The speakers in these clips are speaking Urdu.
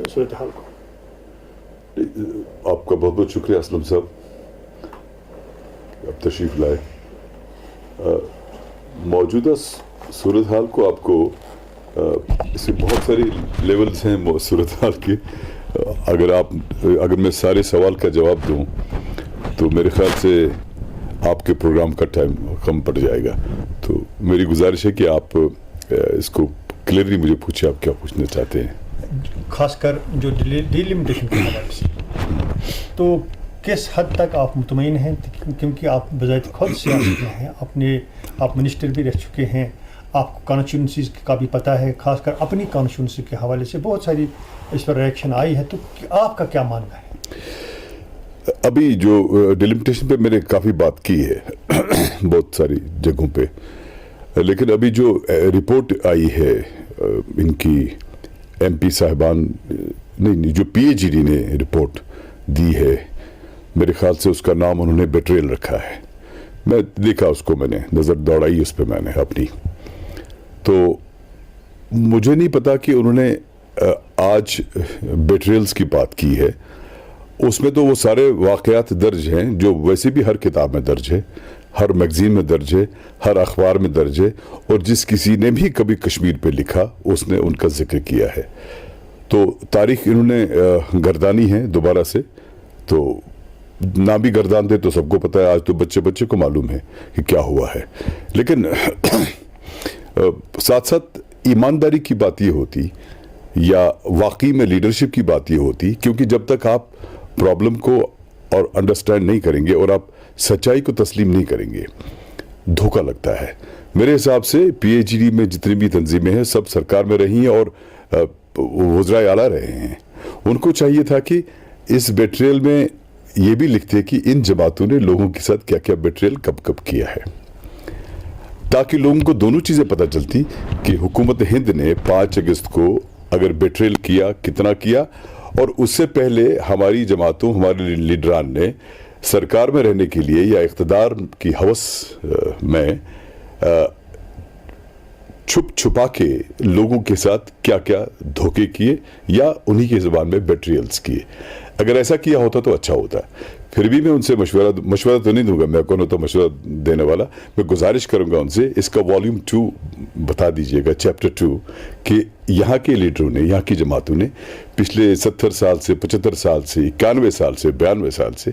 صورتحال کو. آپ کا بہت بہت شکریہ اسلم صاحب، آپ تشریف لائے. موجودہ صورتحال کو آپ کو اس میں بہت ساری لیولز ہیں صورتحال کی. اگر میں سارے سوال کا جواب دوں تو میرے خیال سے آپ کے پروگرام کا ٹائم کم پڑ جائے گا. تو میری گزارش ہے کہ آپ اس کو کلیئرلی مجھے پوچھیں آپ کیا پوچھنا چاہتے ہیں. خاص کر جو ڈیلیمیٹیشن کے حوالے سے تو کس حد تک آپ مطمئن ہیں، کیونکہ آپ بذات خود سیاست میں ہیں، آپ منسٹر بھی رہ چکے ہیں، آپ کو کانسٹیٹیونسیز کا بھی پتہ ہے، خاص کر اپنی کانسٹیٹیونسی کے حوالے سے بہت ساری اس پر ریئیکشن آئی ہے، تو آپ کا کیا ماننا ہے؟ ابھی جو ڈیلیمیٹیشن پہ میں نے کافی بات کی ہے بہت ساری جگہوں پہ، لیکن ابھی جو رپورٹ آئی ہے ان کی ایم پی صاحبان نہیں جو پی ایچ ڈی نے رپورٹ دی ہے، میرے خیال سے اس کا نام انہوں نے بیٹریل رکھا ہے. میں دیکھا اس کو، میں نے نظر دوڑائی اس پہ میں نے اپنی. تو مجھے نہیں پتا کہ انہوں نے آج بیٹریلز کی بات کی ہے. اس میں تو وہ سارے واقعات درج ہیں جو ویسے بھی ہر کتاب میں درج ہے، ہر میگزین میں درج ہے، ہر اخبار میں درج ہے، اور جس کسی نے بھی کبھی کشمیر پہ لکھا اس نے ان کا ذکر کیا ہے. تو تاریخ انہوں نے گردانی ہے دوبارہ سے، تو نہ بھی گردان دے تو سب کو پتہ ہے، آج تو بچے کو معلوم ہے کہ کیا ہوا ہے. لیکن ساتھ ساتھ ایمانداری کی بات یہ ہوتی یا واقعی میں لیڈرشپ کی بات یہ ہوتی، کیونکہ جب تک آپ پرابلم کو اور انڈرسٹینڈ نہیں کریں گے اور آپ سچائی کو تسلیم نہیں کریں گے، دھوکہ لگتا ہے. میرے حساب سے پی ایچ ڈی میں جتنی بھی تنظیمیں ہیں سب سرکار میں رہی ہیں اور وزرائے اعلیٰ رہے ہیں. ان کو چاہیے تھا کہ اس بیٹریل میں یہ بھی لکھتے کہ ان جماعتوں نے لوگوں کے ساتھ کیا کیا بیٹریل کب کیا ہے، تاکہ لوگوں کو دونوں چیزیں پتہ چلتی کہ حکومت ہند نے 5 اگست کو اگر بیٹریل کیا کتنا کیا، اور اس سے پہلے ہماری جماعتوں ہمارے لیڈران نے سرکار میں رہنے کے لیے یا اقتدار کی ہوس میں چھپا کے لوگوں کے ساتھ کیا کیا دھوکے کیے یا انہی کی زبان میں بیٹریلز کیے. اگر ایسا کیا ہوتا تو اچھا ہوتا. پھر بھی میں ان سے مشورہ تو نہیں دوں گا، میں کون ہوتا مشورہ دینے والا. میں گزارش کروں گا ان سے اس کا والیوم 2 بتا دیجئے گا، چیپٹر 2، کہ یہاں کے لیڈروں نے، یہاں کی جماعتوں نے پچھلے 70 سال سے 75 سال سے 91 سال سے 92 سال سے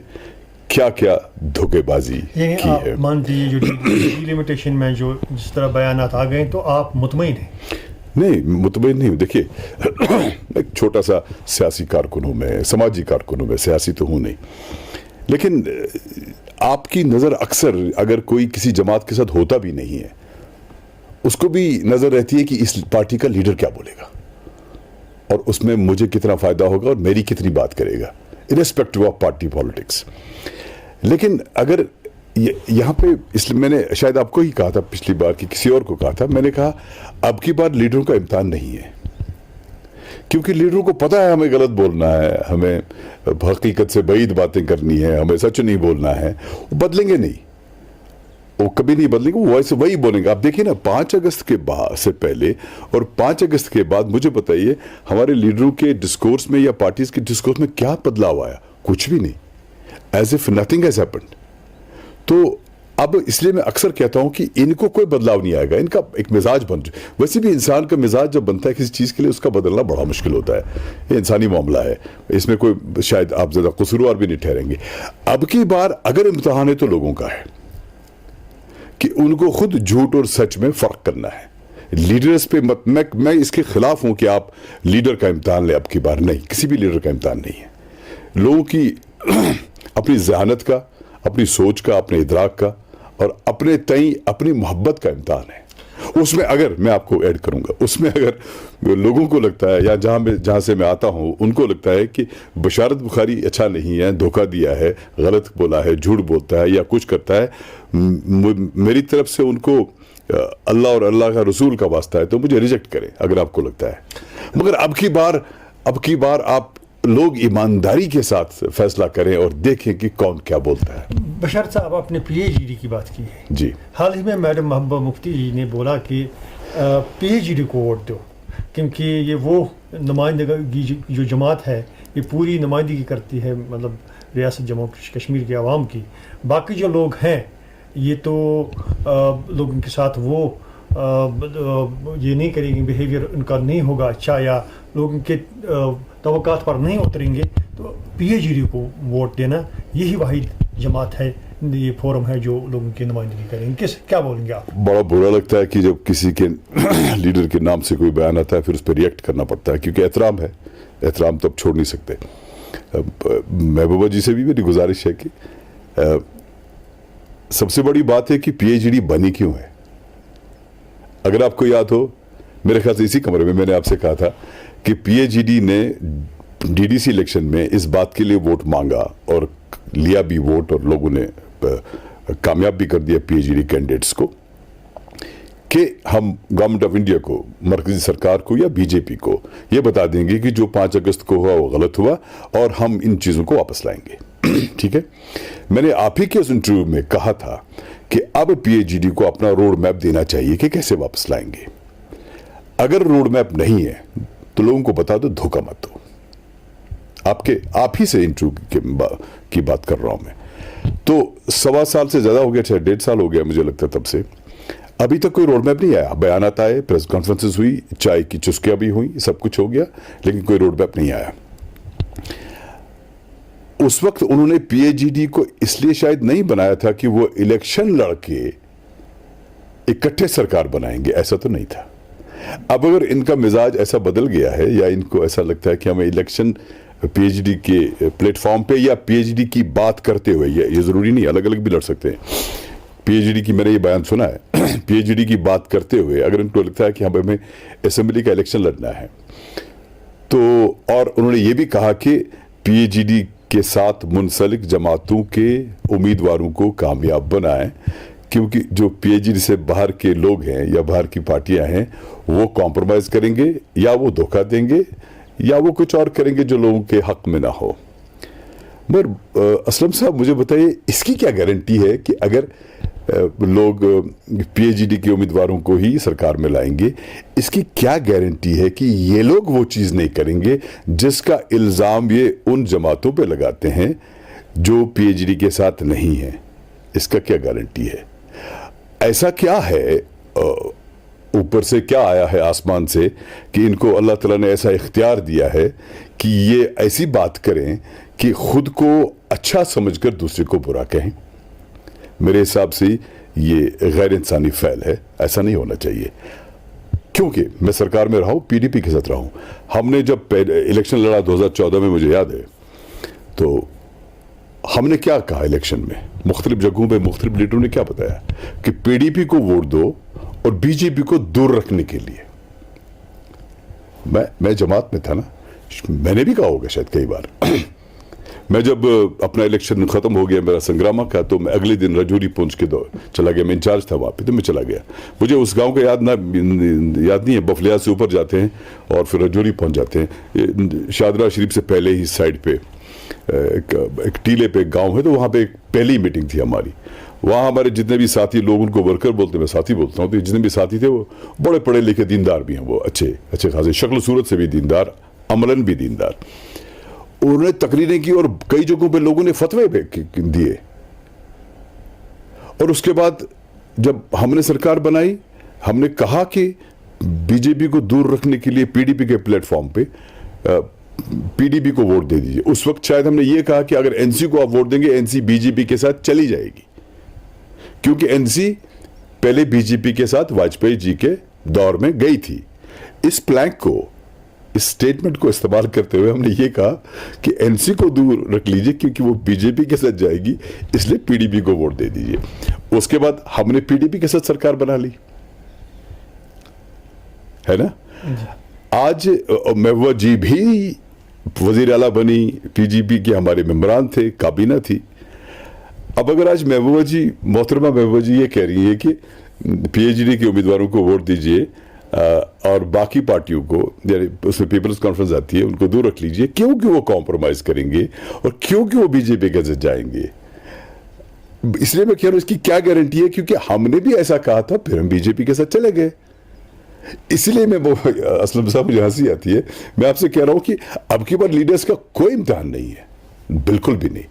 کیا کیا دھوکے بازی کی ہے. آپ مان دیجیے جو ڈیلیمیٹیشن میں جو جس طرح بیانات آ گئے تو آپ مطمئن ہیں؟ نہیں، مطمئن نہیں ہوں. دیکھیے ایک چھوٹا سا سیاسی کارکن ہوں میں، سماجی کارکن ہوں میں، سیاسی تو ہوں نہیں. لیکن آپ کی نظر اکثر اگر کوئی کسی جماعت کے ساتھ ہوتا بھی نہیں ہے، اس کو بھی نظر رہتی ہے کہ اس پارٹی کا لیڈر کیا بولے گا اور اس میں مجھے کتنا فائدہ ہوگا اور میری کتنی بات کرے گا، irrespective آف پارٹی پالیٹکس. لیکن اگر یہاں پہ اس لیے میں نے شاید آپ کو ہی کہا تھا پچھلی بار کہ کسی اور کو کہا تھا، میں نے کہا اب کی بار لیڈروں کا امتحان نہیں ہے، کیونکہ لیڈروں کو پتہ ہے ہمیں غلط بولنا ہے، ہمیں حقیقت سے بعید باتیں کرنی ہے، ہمیں سچ نہیں بولنا ہے. وہ بدلیں گے نہیں، وہ کبھی نہیں بدلیں گے، وہ ویسے وہی بولیں گے. آپ دیکھیں نا 5 اگست کے بعد سے پہلے اور 5 اگست کے بعد مجھے بتائیے ہمارے لیڈروں کے ڈسکورس میں یا پارٹیز کے ڈسکورس میں کیا بدلاؤ آیا؟ کچھ بھی نہیں. As if nothing has happened. تو اب اس لیے میں اکثر کہتا ہوں کہ ان کو کوئی بدلاؤ نہیں آئے گا، ان کا ایک مزاج بن جائے. ویسے بھی انسان کا مزاج جب بنتا ہے کسی چیز کے لیے اس کا بدلنا بڑا مشکل ہوتا ہے، یہ انسانی معاملہ ہے، اس میں کوئی شاید آپ زیادہ قصوروار بھی نہیں ٹھہریں گے. اب کی بار اگر امتحان ہے تو لوگوں کا ہے کہ ان کو خود جھوٹ اور سچ میں فرق کرنا ہے. لیڈرز پہ میں اس کے خلاف ہوں کہ آپ لیڈر کا امتحان لیں. اب کی بار نہیں، کسی بھی لیڈر کا امتحان نہیں ہے. لوگوں کی اپنی ذہانت کا، اپنی سوچ کا، اپنے ادراک کا اور اپنے تئیں اپنی محبت کا امتحان ہے. اس میں اگر میں آپ کو ایڈ کروں گا، اس میں اگر لوگوں کو لگتا ہے یا جہاں سے میں آتا ہوں ان کو لگتا ہے کہ بشارت بخاری اچھا نہیں ہے، دھوکہ دیا ہے، غلط بولا ہے، جھوٹ بولتا ہے یا کچھ کرتا ہے، میری طرف سے ان کو اللہ اور اللہ کا رسول کا واسطہ ہے تو مجھے ریجیکٹ کریں اگر آپ کو لگتا ہے. مگر اب کی بار آپ لوگ ایمانداری کے ساتھ فیصلہ کریں اور دیکھیں کہ کون کیا بولتا ہے. بشار صاحب آپ نے پی ایچ ڈی کی بات کی ہے جی. حال ہی میں میڈم محبوبہ مفتی جی نے بولا کہ پی ایچ ڈی کو ووٹ دو کیونکہ یہ وہ نمائندگی جو جماعت ہے یہ پوری نمائندگی کرتی ہے مطلب ریاست جموں کشمیر کے عوام کی. باقی جو لوگ ہیں یہ تو لوگوں کے ساتھ وہ یہ نہیں کریں گے, بیہیویئر ان کا نہیں ہوگا اچھا, یا لوگوں کے توقعات پر نہیں اتریں گے, تو پی ایچ ڈی کو ووٹ دینا یہی واحد جماعت ہے, یہ فورم ہے جو لوگوں کی نمائندگی کریں گے. کیا بولیں گے آپ؟ بڑا برا لگتا ہے کہ جب کسی کے لیڈر کے نام سے کوئی بیان آتا ہے پھر اس پہ ریئیکٹ کرنا پڑتا ہے, کیونکہ احترام ہے, احترام تو اب چھوڑ نہیں سکتے. محبوبہ جی سے بھی میری گزارش ہے کہ سب سے بڑی بات ہے کہ پی ایچ ڈی بنی کیوں ہے. اگر آپ کو یاد ہو, میرے خیال سے اسی کمرے میں نے آپ سے کہا تھا کہ پی ایچ ڈی نے ڈی ڈی سی الیکشن میں اس بات کے لیے ووٹ مانگا اور لیا بھی ووٹ, اور لوگوں نے کامیاب بھی کر دیا پی ایچ ڈی کینڈیڈیٹس کو, کہ ہم گورنمنٹ آف انڈیا کو, مرکزی سرکار کو یا بی جے پی کو یہ بتا دیں گے کہ جو 5 اگست کو ہوا وہ غلط ہوا اور ہم ان چیزوں کو واپس لائیں گے. ٹھیک ہے, میں نے آپ ہی کے اس انٹرویو میں کہا تھا کہ اب پی ایچ ڈی کو اپنا روڈ میپ دینا چاہیے کہ کیسے واپس لائیں گے. اگر روڈ میپ نہیں ہے تو لوگوں کو بتا دو, دھوکہ مت دو. آپ ہی سے انٹرویو کی بات کر رہا ہوں میں. تو 1.25 سال سے زیادہ ہو گیا, 1.5 سال ہو گیا مجھے لگتا ہے تب سے, ابھی تک کوئی روڈ میپ نہیں آیا. بیانات آئے, پریس کانفرنسز ہوئی, چائے کی چسکیاں بھی ہوئی, سب کچھ ہو گیا, لیکن کوئی روڈ میپ نہیں آیا. اس وقت انہوں نے پی ایچ ڈی کو اس لیے شاید نہیں بنایا تھا کہ وہ الیکشن لڑ کے اکٹھے سرکار بنائیں گے, ایسا تو نہیں تھا. اب اگر ان کا مزاج ایسا بدل گیا ہے یا ان کو ایسا لگتا ہے کہ ہمیں الیکشن پی ایچ ڈی کے پلیٹ فارم پہ یا پی ایچ ڈی کی بات کرتے ہوئے, یہ ضروری نہیں, الگ الگ بھی لڑ سکتے ہیں. پی ایچ ڈی کی میں نے یہ بیان سنا ہے, پی ایچ ڈی کی بات کرتے ہوئے اگر ان کو لگتا ہے کہ ہمیں اسمبلی کا الیکشن لڑنا ہے تو, اور انہوں نے یہ بھی کہا کہ پی ایچ ڈی کے ساتھ منسلک جماعتوں کے امیدواروں کو کامیاب بنائیں, کیونکہ جو پی ایچ ڈی سے باہر کے لوگ ہیں یا باہر کی پارٹیاں ہیں وہ کمپرومائز کریں گے, یا وہ دھوکہ دیں گے, یا وہ کچھ اور کریں گے جو لوگوں کے حق میں نہ ہو. مگر اسلم صاحب مجھے بتائیے, اس کی کیا گارنٹی ہے کہ اگر لوگ پی ایچ ڈی کے امیدواروں کو ہی سرکار میں لائیں گے, اس کی کیا گارنٹی ہے کہ یہ لوگ وہ چیز نہیں کریں گے جس کا الزام یہ ان جماعتوں پہ لگاتے ہیں جو پی ایچ ڈی کے ساتھ نہیں ہیں؟ اس کا کیا گارنٹی ہے؟ ایسا کیا ہے, اوپر سے کیا آیا ہے آسمان سے کہ ان کو اللہ تعالیٰ نے ایسا اختیار دیا ہے کہ یہ ایسی بات کریں کہ خود کو اچھا سمجھ کر دوسرے کو برا کہیں؟ میرے حساب سے یہ غیر انسانی فعل ہے, ایسا نہیں ہونا چاہیے. کیونکہ میں سرکار میں رہا ہوں, پی ڈی پی کے ساتھ رہا ہوں. ہم نے جب الیکشن لڑا 2014 میں, مجھے یاد ہے, تو ہم نے کیا کہا الیکشن میں, مختلف جگہوں پہ مختلف لیڈروں نے کیا بتایا کہ پی ڈی پی کو ووٹ دو اور بی جے پی کو دور رکھنے کے لیے. میں جماعت میں تھا نا, میں نے بھی کہا ہوگا شاید کئی بار. میں جب اپنا الیکشن ختم ہو گیا میرا سنگراما کا, تو میں اگلے دن رجوری پہنچ کے چلا گیا. میں انچارج تھا وہاں پہ, تو میں چلا گیا. مجھے اس گاؤں کا یاد نہیں ہے. بفلیا سے اوپر جاتے ہیں اور پھر رجوری پہنچ جاتے ہیں. شادرہ شریف سے پہلے ہی سائڈ پہ ایک ٹیلے پہ گاؤں ہے, تو وہاں پہ ایک پہلی میٹنگ تھی ہماری. وہاں ہمارے جتنے بھی ساتھی, لوگ ان کو ورکر بولتے ہیں, میں ساتھی بولتا ہوں, تو جتنے بھی ساتھی تھے وہ بڑے پڑھے لکھے دیندار بھی ہیں, وہ اچھے خاصے, شکل صورت سے بھی دیندار, عملاً بھی دیندار. انہوں نے تقریریں کی اور کئی جگہوں پہ لوگوں نے فتوے دیے. اور اس کے بعد جب ہم نے سرکار بنائی, ہم نے کہا کہ بی جے پی کو دور رکھنے کے لیے پی ڈی پی کے پلیٹ فارم پہ پی ڈی پی کو ووٹ دے دیجیے. اس وقت شاید ہم نے یہ کہا کہ اگر این سی کو آپ ووٹ دیں گے, این سی بی جے پی کے ساتھ چلی جائے گی, کیونکہ این سی پہلے بی جے پی کے ساتھ واجپئی جی کے دور میں گئی تھی. اس پلانک کو, اس سٹیٹمنٹ کو استعمال کرتے ہوئے ہم نے یہ کہا کہ این سی کو دور رکھ لیجئے کیونکہ وہ بی جے پی کے ساتھ جائے گی, اس لیے پی ڈی پی کو ووٹ دے دیجئے. اس کے بعد ہم نے پی ڈی پی کے ساتھ سرکار بنا لی, ہے نا. آج محبوبہ جی بھی وزیر اعلیٰ بنی, پی جی پی کے ہمارے ممبران تھے, کابینہ تھی. اب اگر آج محبوبہ جی, محترمہ محبوبہ جی یہ کہہ رہی ہیں کہ پی ایچ ڈی کے امیدواروں کو ووٹ دیجئے اور باقی پارٹیوں کو, یعنی اس میں پیپلز کانفرنس آتی ہے, ان کو دور رکھ لیجئے, کیوں وہ کمپرومائز کریں گے اور کیوں وہ بی جے پی کے ساتھ جائیں گے؟ اس لیے میں کہہ رہا ہوں اس کی کیا گارنٹی ہے, کیونکہ ہم نے بھی ایسا کہا تھا, پھر ہم بی جے پی کے ساتھ چلے گئے. اسی لیے میں اسلم صاحب مجھے ہنسی آتی ہے. میں آپ سے کہہ رہا ہوں کہ اب کی بار لیڈرز کا کوئی امتحان نہیں ہے, بالکل بھی نہیں.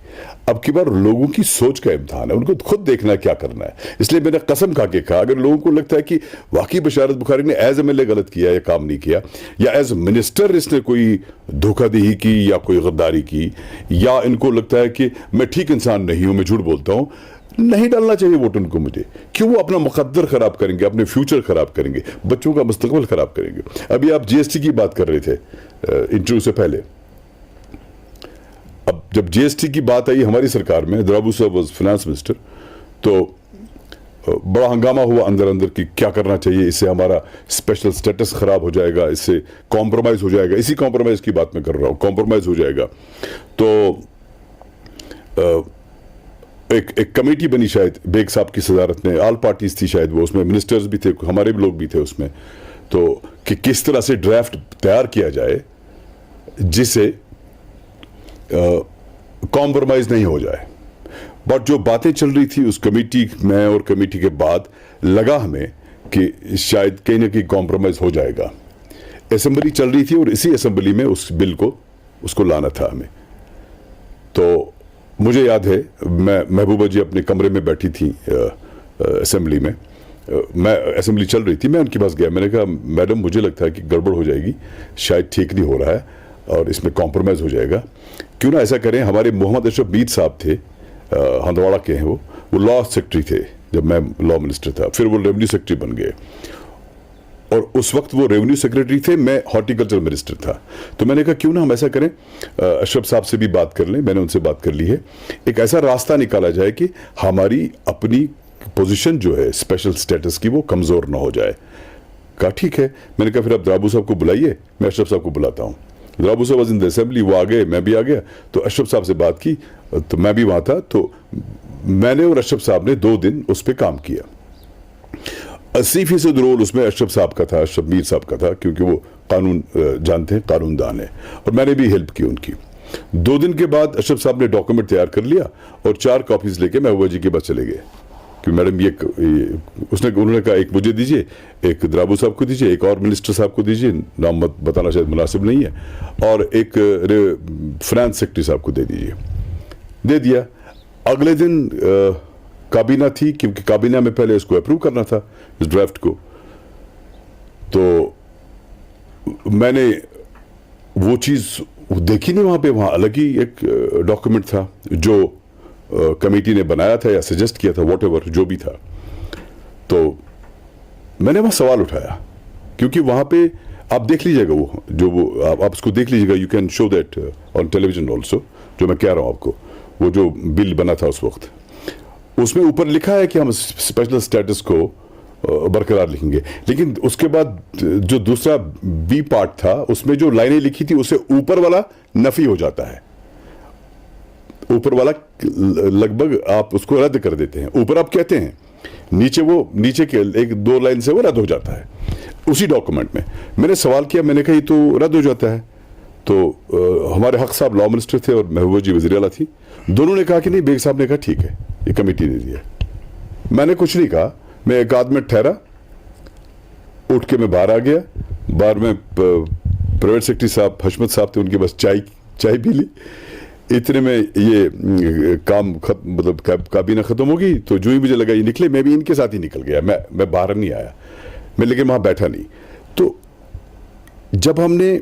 اب کی بار لوگوں کی سوچ کا امتحان ہے, ان کو خود دیکھنا ہے کیا کرنا ہے. اس لیے میں نے قسم کھا کے کہا, اگر لوگوں کو لگتا ہے کہ واقعی بشارت بخاری نے ایز ایم ایل اے غلط کیا یا کام نہیں کیا, یا ایز منسٹر اس نے کوئی دھوکہ دہی کی یا کوئی غداری کی, یا ان کو لگتا ہے کہ میں ٹھیک انسان نہیں ہوں, میں جھوٹ بولتا ہوں, نہیں ڈالنا چاہیے ووٹ ان کو مجھے. کیوں وہ اپنا مقدر خراب کریں گے, اپنے فیوچر خراب کریں گے, بچوں کا مستقبل خراب کریں گے. ابھی آپ جی ایس ٹی کی بات کر رہے تھے انٹرویو سے پہلے. اب جب جی ایس ٹی کی بات آئی ہماری سرکار میں, درابو صاحب واز فائنانس منسٹر, تو بڑا ہنگامہ ہوا اندر اندر کہ کیا کرنا چاہیے, اس سے ہمارا اسپیشل سٹیٹس خراب ہو جائے گا, اس سے کمپرومائز ہو جائے گا. اسی کمپرومائز کی بات میں کر رہا ہوں, کمپرومائز ہو جائے گا. تو ایک کمیٹی بنی شاید بیگ صاحب کی صدارت میں, آل پارٹیز تھی شاید وہ, اس میں منسٹرز بھی تھے, ہمارے بھی لوگ بھی تھے اس میں. تو کہ کس طرح سے ڈرافٹ تیار کیا جائے جس سے کمپرومائز نہیں ہو جائے. بٹ جو باتیں چل رہی تھی اس کمیٹی میں اور کمیٹی کے بعد لگا ہمیں کہ شاید کہیں نہ کہیں کمپرومائز ہو جائے گا. اسمبلی چل رہی تھی اور اسی اسمبلی میں اس بل کو اس کو لانا تھا ہمیں. تو مجھے یاد ہے میں محبوبہ جی اپنے کمرے میں بیٹھی تھی اسمبلی میں, میں اسمبلی چل رہی تھی, میں ان کے پاس گیا, میں نے کہا میڈم مجھے لگتا ہے کہ گڑبڑ ہو جائے گی, شاید ٹھیک نہیں ہو رہا ہے اور اس میں کمپرومائز ہو جائے گا. کیوں نہ ایسا کریں, ہمارے محمد اشرف میر صاحب تھے, ہندواڑہ کے ہیں وہ لا سیکرٹری تھے جب میں لا منسٹر تھا, پھر وہ ریونیو سیکرٹری بن گئے, اور اس وقت وہ ریونیو سیکرٹری تھے, میں ہارٹیکلچر منسٹر تھا. تو میں نے کہا کیوں نہ ہم ایسا کریں, اشرف صاحب سے بھی بات کر لیں, میں نے ان سے بات کر لی ہے, ایک ایسا راستہ نکالا جائے کہ ہماری اپنی پوزیشن جو ہے اسپیشل سٹیٹس کی وہ کمزور نہ ہو جائے. کہا ٹھیک ہے. میں نے کہا پھر آپ درابو صاحب کو بلائیے, میں اشرف صاحب کو بلاتا ہوں. درابو صاحب واز ان دی اسمبلی, وہ آ گئے, میں بھی آ گیا. تو اشرف صاحب سے بات کی, تو میں بھی وہاں تھا, تو میں نے اور اشرف صاحب نے 2 دن اس پہ کام کیا. 80% رول اس میں اشرف صاحب کا تھا, اشرف میر صاحب کا تھا, کیونکہ وہ قانون جانتے ہیں, قانون دان ہے, اور میں نے بھی ہیلپ کی ان کی. 2 دن کے بعد اشرف صاحب نے ڈاکومنٹ تیار کر لیا اور 4 کاپیز لے کے محبوبہ جی کے پاس چلے گئے کہ میڈم یہ انہوں نے کہا ایک مجھے دیجیے, ایک درابو صاحب کو دیجیے, ایک اور منسٹر صاحب کو دیجیے, نام مت بتانا شاید مناسب نہیں ہے, اور ایک فائنانس سیکرٹری صاحب کو دے دیجیے. دے دیا. اگلے دن کابینہ تھی, کیونکہ کابینہ میں پہلے اس کو اپروو کرنا تھا اس ڈرافٹ کو. تو میں نے وہ چیز دیکھی نہیں وہاں پہ, وہاں الگ ہی ایک ڈاکومنٹ تھا جو کمیٹی نے بنایا تھا یا سجیسٹ کیا تھا, واٹ ایور جو بھی تھا. تو میں نے وہاں سوال اٹھایا, کیونکہ وہاں پہ آپ دیکھ لیجیے گا, وہ جو وہ آپ اس کو دیکھ لیجیے گا, you can show that on television also, جو میں کہہ رہا ہوں آپ کو, وہ جو بل بنا تھا اس وقت, اس میں اوپر لکھا ہے کہ ہم اسپیشل سٹیٹس کو برقرار لکھیں گے. لیکن اس کے بعد جو دوسرا بی پارٹ تھا, اس میں جو لائنیں لکھی تھی اس سے اوپر والا نفی ہو جاتا ہے. اوپر والا لگ بھگ آپ اس کو رد کر دیتے ہیں, اوپر آپ کہتے ہیں, نیچے کے 1-2 لائن سے وہ رد ہو جاتا ہے اسی ڈاکومنٹ میں. میں نے سوال کیا, میں نے کہا یہ تو رد ہو جاتا ہے. تو ہمارے حق صاحب لا منسٹر تھے اور محبوبہ جی وزیر اعلیٰ تھی, دونوں نے کہا کہ نہیں. بیگ صاحب نے کہا ٹھیک ہے, یہ کمیٹی نے دیا. میں نے کچھ نہیں کہا, میں 1 آدھ منٹ ٹھہرا, اٹھ کے میں باہر آ گیا. باہر میں پرائیویٹ سیکرٹری صاحب حشمت صاحب تھے, ان کے بس چائے پی لی. اتنے میں یہ کام مطلب کابینہ ختم ہوگی, تو جو ہی مجھے لگا یہ نکلے, میں بھی ان کے ساتھ ہی نکل گیا. میں باہر نہیں آیا, میں لیکن وہاں بیٹھا نہیں. تو جب ہم نے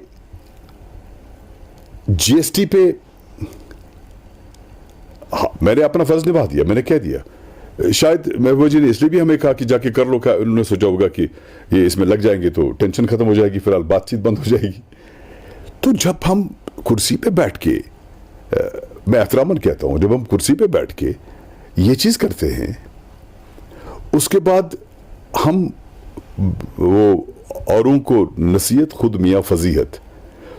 جی ایس ٹی پہ, میں نے اپنا فرض نبھا دیا, میں نے کہہ دیا. شاید محبوبہ جی نے اس لیے بھی ہمیں کہا کہ جا کے کر لو, انہوں نے سوچا ہوگا کہ یہ اس میں لگ جائیں گے تو ٹینشن ختم ہو جائے گی, فی الحال بات چیت بند ہو جائے گی. تو جب ہم کرسی پہ بیٹھ کے, میں احتراماً کہتا ہوں, جب ہم کرسی پہ بیٹھ کے یہ چیز کرتے ہیں, اس کے بعد ہم وہ اوروں کو نصیحت خود میاں فضیحت,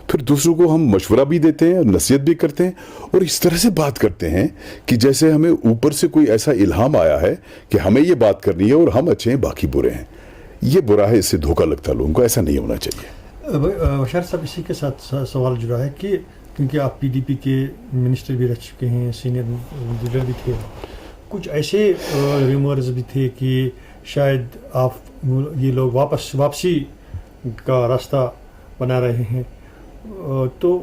پھر دوسروں کو ہم مشورہ بھی دیتے ہیں, نصیحت بھی کرتے ہیں, اور اس طرح سے بات کرتے ہیں کہ جیسے ہمیں اوپر سے کوئی ایسا الہام آیا ہے کہ ہمیں یہ بات کرنی ہے اور ہم اچھے ہیں باقی برے ہیں. یہ برا ہے, اس سے دھوکہ لگتا ہے لوگوں کو, ایسا نہیں ہونا چاہیے. بشار صاحب, اسی کے ساتھ سوال جڑا ہے کہ کیونکہ آپ پی ڈی پی کے منسٹر بھی رہ چکے ہیں, سینئر لیڈر بھی تھے, کچھ ایسے ریمورز بھی تھے کہ شاید آپ یہ لوگ واپسی کا راستہ بنا رہے ہیں. تو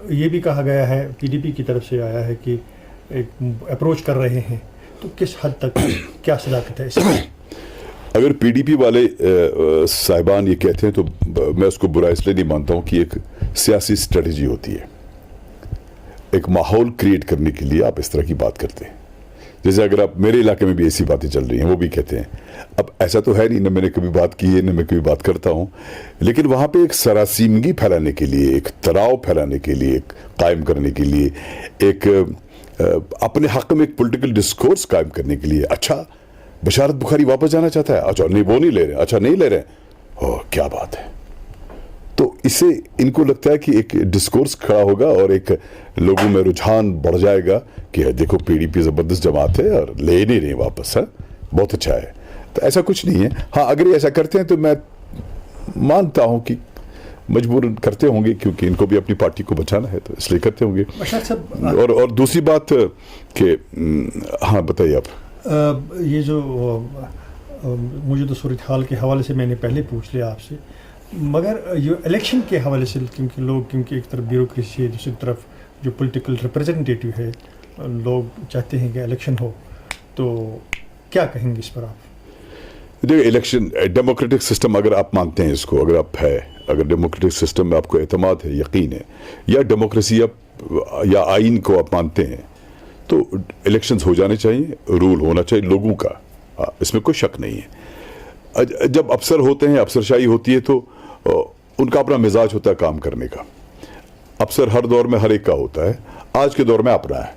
یہ بھی کہا گیا ہے, PDP کی طرف سے آیا ہے کہ ایک اپروچ کر رہے ہیں, تو کس حد تک کیا صداقت ہے اس میں؟ اگر PDP والے صاحبان یہ کہتے ہیں تو میں اس کو برا اس لیے نہیں مانتا ہوں کہ ایک سیاسی اسٹریٹجی ہوتی ہے. ایک ماحول کریٹ کرنے کے لیے آپ اس طرح کی بات کرتے ہیں. جیسے اگر آپ میرے علاقے میں بھی ایسی باتیں چل رہی ہیں, وہ بھی کہتے ہیں, اب ایسا تو ہے نہیں, نہ میں نے کبھی بات کی ہے نہ میں کبھی بات کرتا ہوں, لیکن وہاں پہ ایک سراسیمگی پھیلانے کے لیے, ایک تناؤ پھیلانے کے لیے, ایک قائم کرنے کے لیے, ایک اپنے حق میں ایک پولیٹیکل ڈسکورس قائم کرنے کے لیے, اچھا بشارت بخاری واپس جانا چاہتا ہے, اچھا نہیں وہ نہیں لے رہے, اچھا نہیں لے رہے, کیا بات ہے. تو اس سے ان کو لگتا ہے کہ ایک ڈسکورس کھڑا ہوگا اور ایک لوگوں میں رجحان بڑھ جائے گا کہ دیکھو PDP زبردست جماعت ہے اور لے نہیں رہے واپس, ہے بہت اچھا ہے. تو ایسا کچھ نہیں ہے. ہاں اگر یہ ایسا کرتے ہیں تو میں مانتا ہوں کہ مجبور کرتے ہوں گے, کیونکہ ان کو بھی اپنی پارٹی کو بچانا ہے, تو اس لیے کرتے ہوں گے. اور دوسری بات کہ ہاں بتائیے آپ. یہ جو موجودہ صورتحال کے حوالے سے میں نے پہلے پوچھ لیا آپ سے, مگر یہ الیکشن کے حوالے سے کیونکہ ایک طرف بیوروکریسی ہے, دوسری طرف جو پولیٹیکل ریپرزنٹیٹیو ہے, لوگ چاہتے ہیں کہ الیکشن ہو, تو کیا کہیں گے اس پر آپ؟ دیکھیں الیکشن ڈیموکریٹک سسٹم اگر آپ مانتے ہیں اس کو, اگر آپ ہے, اگر ڈیموکریٹک سسٹم میں آپ کو اعتماد ہے, یقین ہے, یا ڈیموکریسی یا آئین کو آپ مانتے ہیں, تو الیکشنز ہو جانے چاہیے, رول ہونا چاہیے لوگوں کا, اس میں کوئی شک نہیں ہے. جب افسر ہوتے ہیں, افسرشاہی ہوتی ہے, تو ان کا اپنا مزاج ہوتا ہے کام کرنے کا. افسر ہر دور میں ہر ایک کا ہوتا ہے. آج کے دور میں اپنا ہے,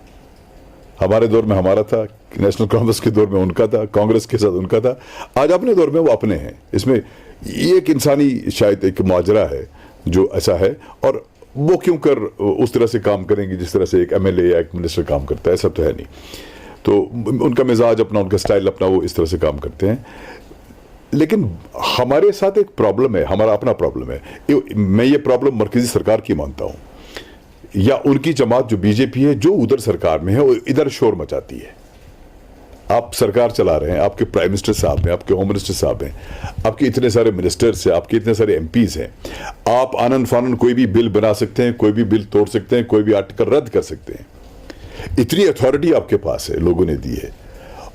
ہمارے دور میں ہمارا تھا, نیشنل کانگریس کے دور میں ان کا تھا, کانگریس کے ساتھ ان کا تھا, آج اپنے دور میں وہ اپنے ہیں. اس میں یہ ایک انسانی شاید ایک ماجرا ہے جو ایسا ہے, اور وہ کیوں کر اس طرح سے کام کریں گے جس طرح سے ایک MLA یا ایک منسٹر کام کرتا ہے, ایسا تو ہے نہیں. تو ان کا مزاج اپنا, ان کا سٹائل اپنا, وہ اس طرح سے کام کرتے ہیں. لیکن ہمارے ساتھ ایک پرابلم ہے, ہمارا اپنا پرابلم ہے. میں یہ پرابلم مرکزی سرکار کی مانتا ہوں, یا ان کی جماعت جو BJP ہے, جو ادھر سرکار میں ہے وہ ادھر شور مچاتی ہے. آپ سرکار چلا رہے ہیں, آپ کے پرائم منسٹر صاحب ہیں, آپ کے ہوم منسٹر صاحب ہیں, آپ کے اتنے سارے منسٹرز ہیں, آپ کے اتنے سارے MPs ہیں, آپ آنن فانن کوئی بھی بل بنا سکتے ہیں, کوئی بھی بل توڑ سکتے ہیں, کوئی بھی آرٹیکل رد کر سکتے ہیں. اتنی اتھارٹی آپ کے پاس ہے, لوگوں نے دی ہے.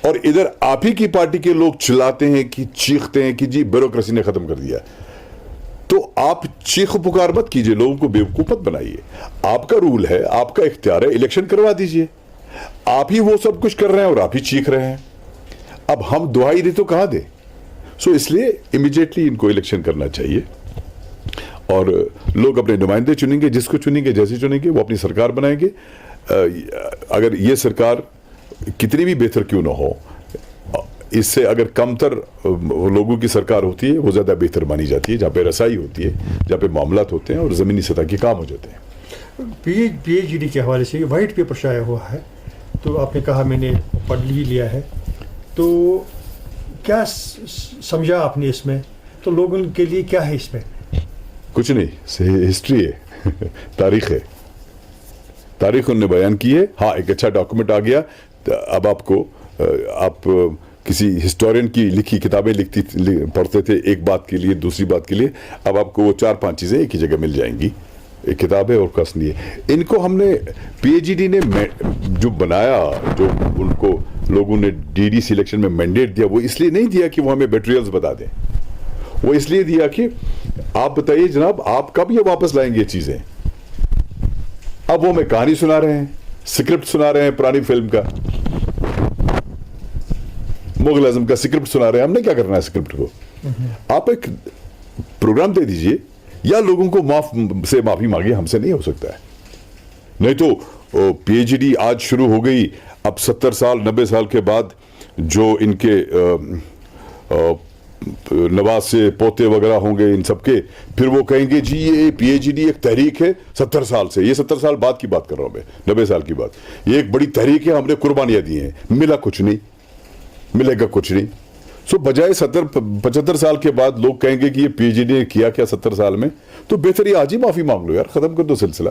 اور ادھر آپ ہی کی پارٹی کے لوگ چلاتے ہیں کہ چیختے ہیں کہ جی بیوروکریسی نے ختم کر دیا. تو آپ چیخ و پکار مت کیجئے, لوگوں کو بیوقوف مت بنائیے. آپ کا رول ہے, آپ کا اختیار ہے, الیکشن کروا دیجئے. آپ ہی وہ سب کچھ کر رہے ہیں اور آپ ہی چیخ رہے ہیں. اب ہم دعائی دے تو کہاں دیں. سو اس لیے امیڈیٹلی ان کو الیکشن کرنا چاہیے, اور لوگ اپنے نمائندے چنیں گے, جس کو چنیں گے, جیسے چنیں گے, وہ اپنی سرکار بنائیں گے. اگر یہ سرکار کتنی بھی بہتر کیوں نہ ہو, اس سے اگر کم تر لوگوں کی سرکار ہوتی ہے, وہ زیادہ بہتر مانی جاتی ہے, جہاں پہ رسائی ہوتی ہے, جہاں پہ معاملات ہوتے ہیں اور زمینی سطح کے کام ہو جاتے ہیں. PhD کے حوالے سے وائٹ پیپر شائع ہوا ہے, تو آپ نے کہا میں نے پڑھ ہی لیا ہے, تو کیا سمجھا آپ نے اس میں؟ تو لوگوں کے لیے کیا ہے اس میں؟ کچھ نہیں, ہسٹری ہے, تاریخ ہے, تاریخ انہوں نے بیان کی ہے. ہاں ایک اچھا ڈاکومنٹ آ گیا. اب آپ کسی ہسٹورین کی لکھی کتابیں پڑھتے تھے ایک بات کے لیے, دوسری بات کے لیے, اب آپ کو وہ 4-5 چیزیں ایک ہی جگہ مل جائیں گی. ایک کتاب ہے اور کس نہیں ہے. ان کو ہم نے PhD نے جو بنایا, جو ان کو لوگوں نے DD سلیکشن میں مینڈیٹ دیا, وہ اس لیے نہیں دیا کہ وہ ہمیں میٹیریلز بتا دیں, وہ اس لیے دیا کہ آپ بتائیے جناب آپ کب یہ واپس لائیں گے یہ چیزیں. اب وہ ہمیں کہانی سنا رہے ہیں, سکرپٹ سنا رہے ہیں پرانی فلم کا, مغل اعظم کا سکرپٹ سنا رہے ہیں. ہم نے کیا کرنا ہے سکرپٹ کو؟ آپ ایک پروگرام دے دیجئے, یا لوگوں کو معافی مانگیے. ہم سے نہیں ہو سکتا ہے. نہیں تو PhD آج شروع ہو گئی, اب 70 سال 90 سال کے بعد جو ان کے نواز سے پوتے وغیرہ ہوں گے ان سب کے, پھر وہ کہیں گے جی یہ PhD ایک تحریک ہے 70 سال سے. یہ 70 سال بعد کی بات کر رہا ہوں میں, 90 سال کی بات. یہ ایک بڑی تحریک ہے, ہم نے قربانیاں دی ہیں, ملا کچھ نہیں, ملے گا کچھ نہیں. سو بجائے 75 سال کے بعد لوگ کہیں گے کہ یہ PhD نے کیا کیا 70 سال میں, تو بہتر یہ آج ہی معافی مانگ لو یار, ختم کر دو سلسلہ.